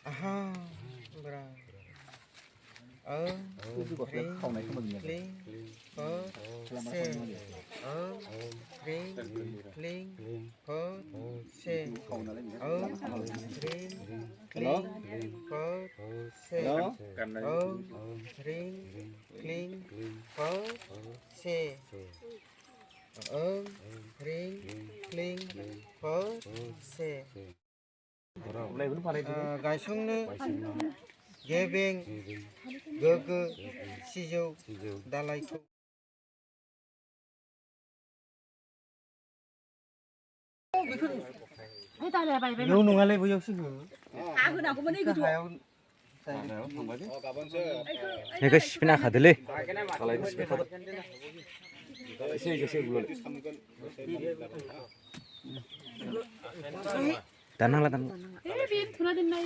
Aha, bra. Ring, cling, hot, say. Ring, cling, hot, say. Ring, cling, hot, say. Ring, cling, hot, say. Ring, cling, hot, say. गायसंनो गेबें गोगो सिजौ दालाइखौ बेयाव नङालै बैयावसो होनांगौमोन हायाव बेखौ सिफिना खादोलै दाननांला थुना दोननाय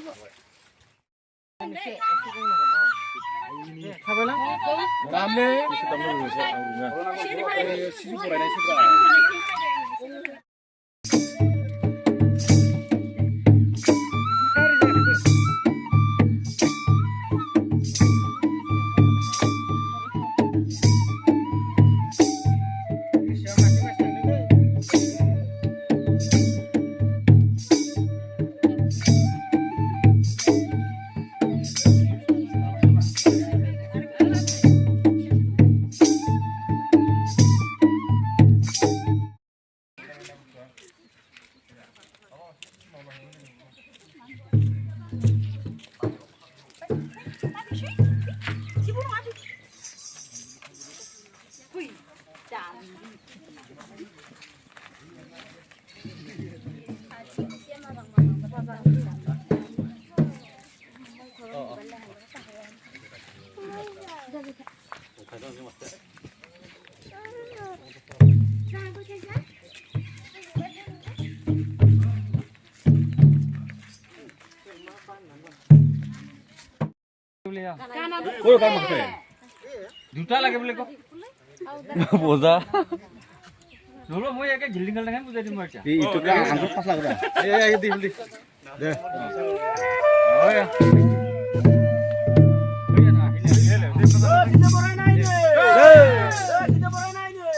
দুটা লাগে বুলি কও বোজা নলো মই একে গিল্ডিং গল দেখাম বুজাই দিম মই এতিয়া ইটো কা আঙ্গুল পাছ লাগা এই দি দি দে ওয়া সিধে বড়াই নাই রে সিধে বড়াই নাই রে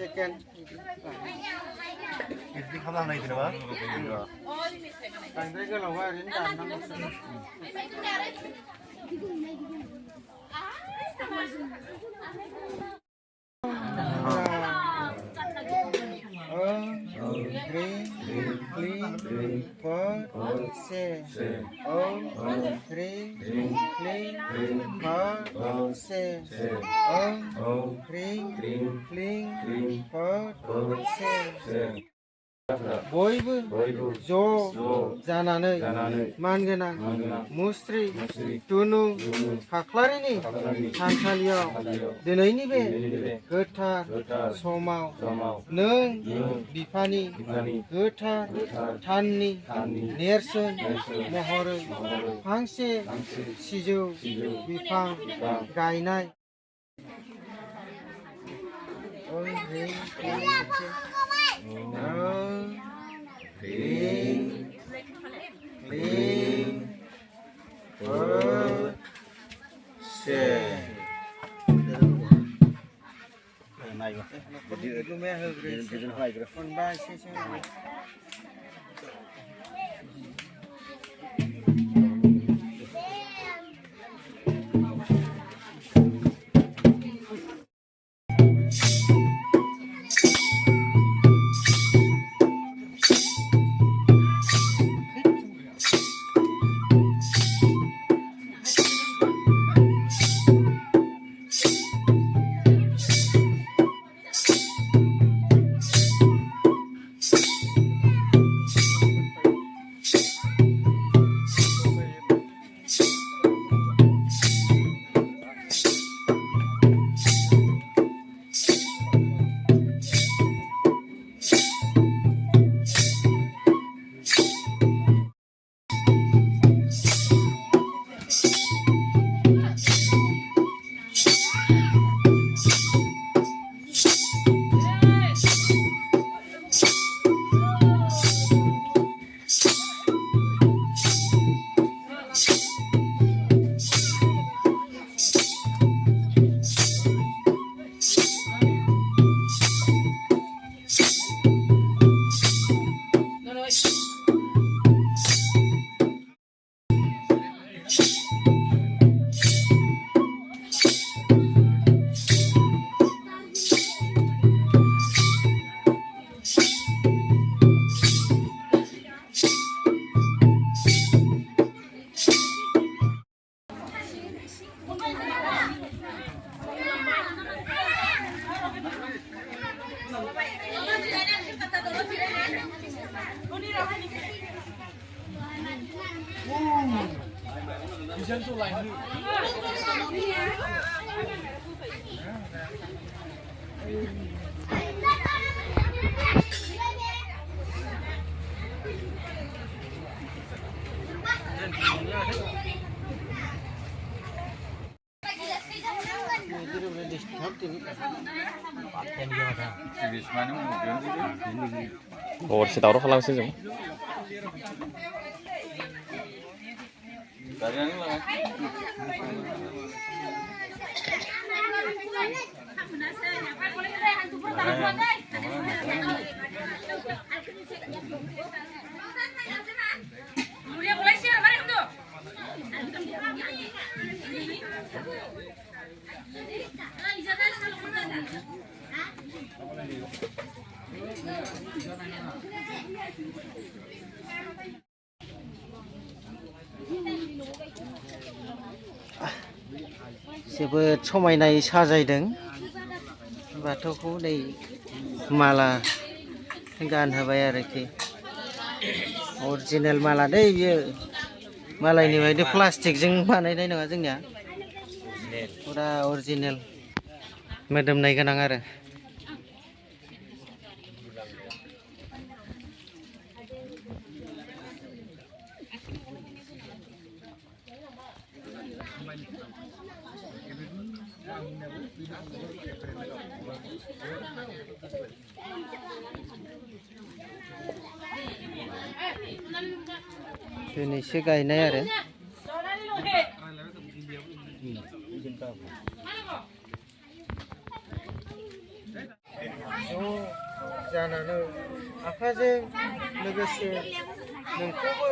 second. Ini kamu lagi berapa? Tanggal kalau wah ini dah clean, भ से क्रिं क्लिं भ से बयबो ज' जानानै मानगोनां मुस्रि दुनु खाख्लारिनि थानसालियाव दिनैनि बे गोथार समाव नों बिफानि गोथार थाननि नेरसोन महरै फांसे सिजौ बिफां गायनाय हरसे दावराव खालामसै जों जोबोद समायनायै साजायदों बाथौखौ नै माला गानहोबाय आरोखि अरिजिनेल माला दै बियो मालायनि बायदि प्लास्टिकजों बानायनाय नङा जोंनिया फुरा अरिजिनेल मोदोमनाय गोनां आरो दिनैसो गायनाय आरो जानानै आफाजों लोगोसे नोंखौबो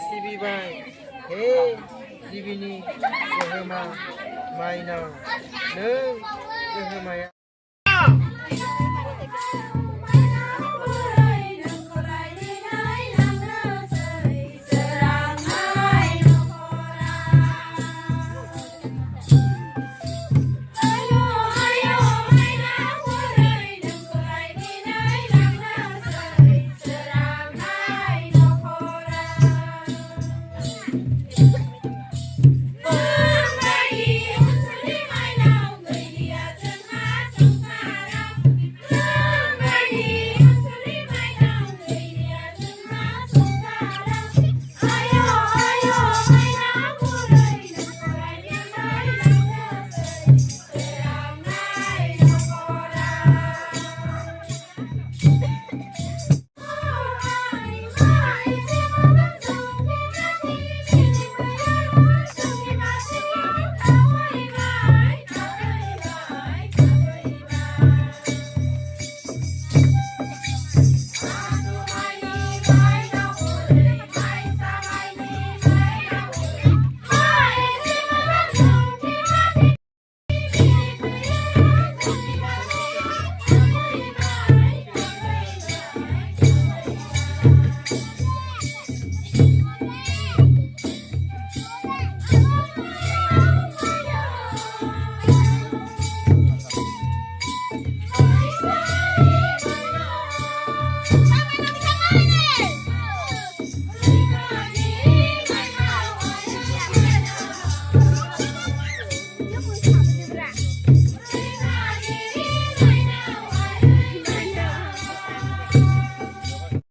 सिबिबाय हे जिबिनि गोहोमा माइनाव नों गोहोमाया